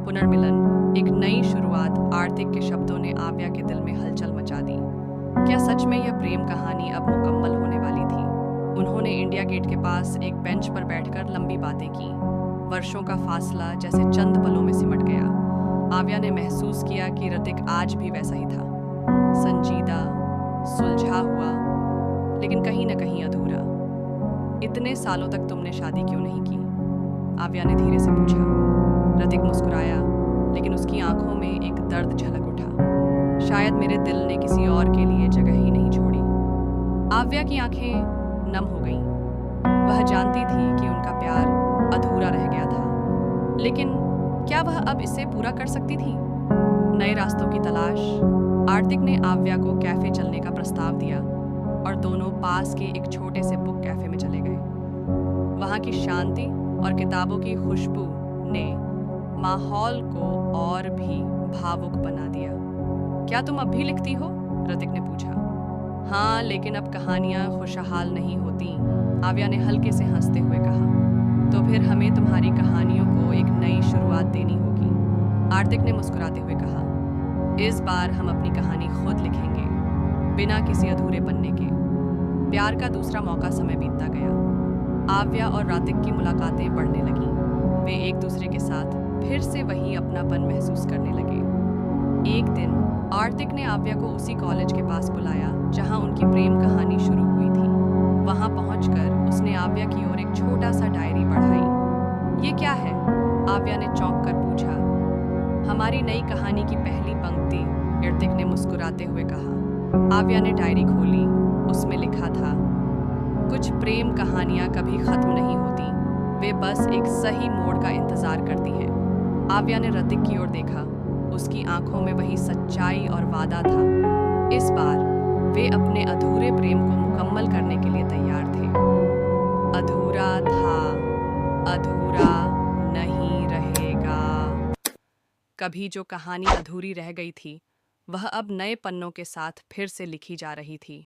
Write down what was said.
पुनर्मिलन, एक नई शुरुआत, आर्थिक के शब्दों ने आव्या के दिल में हलचल मचा दी। क्या सच में यह प्रेम कहानी अब मुकम्मल होने वाली थी? उन्होंने इंडिया गेट के पास एक बेंच पर बैठकर लंबी बातें की। वर्षों का फासला जैसे चंद पलों में सिमट गया। आव्या ने महसूस किया कि ऋतिक आज भी वैसा ही था, संजीदा, सुलझा हुआ, लेकिन कहीं न कहीं अधूरा। इतने सालों तक तुमने शादी क्यों नहीं की? आव्या ने धीरे से पूछा। ऋतिक मुस्कुराया, लेकिन उसकी आंखों में एक दर्द झलक उठा। शायद मेरे दिल ने किसी और के लिए जगह ही नहीं छोड़ी। आव्या की आंखें नम हो गईं। वह जानती थी कि उनका प्यार अधूरा रह गया था, लेकिन क्या वह अब इसे पूरा कर सकती थी? नए रास्तों की तलाश। आर्थिक ने आव्या को कैफे चलने का प्रस्ताव दिया और दोनों पास के एक छोटे से बुक कैफे में चले गए। वहां की शांति और किताबों की खुशबू ने माहौल को और भी भावुक बना दिया। क्या तुम अब भी लिखती हो? ऋतिक ने पूछा। हाँ, लेकिन अब कहानियां खुशहाल नहीं होती, आव्या ने हल्के से हंसते हुए कहा। तो फिर हमें तुम्हारी कहानियों को एक नई शुरुआत देनी होगी, आर्थिक ने मुस्कुराते हुए कहा। इस बार हम अपनी कहानी खुद लिखेंगे, बिना किसी अधूरे पन्ने के। प्यार का दूसरा मौका समय बीतता गया। आव्या और ऋतिक की मुलाकातें बढ़ने लगीं। वे एक दूसरे के साथ फिर से वही अपनापन महसूस करने लगे। एक दिन आर्थिक ने आव्या को उसी कॉलेज के पास बुलाया जहां उनकी प्रेम कहानी शुरू हुई थी। वहां पहुंचकर उसने आव्या की ओर एक छोटा सा डायरी बढ़ाई। ये क्या है? आव्या ने चौंक कर पूछा। हमारी नई कहानी की पहली पंक्ति, ऋतिक ने मुस्कुराते हुए कहा। आव्या ने डायरी खोली। उसमें लिखा था, कुछ प्रेम कहानियां कभी खत्म नहीं होती, वे बस एक सही मोड़ का इंतजार करती हैं। आव्या ने ऋतिक की ओर देखा। उसकी आंखों में वही सच्चाई और वादा था। इस बार वे अपने अधूरे प्रेम को मुकम्मल करने के लिए तैयार थे। अधूरा था, अधूरा नहीं रहेगा। कभी जो कहानी अधूरी रह गई थी, वह अब नए पन्नों के साथ फिर से लिखी जा रही थी।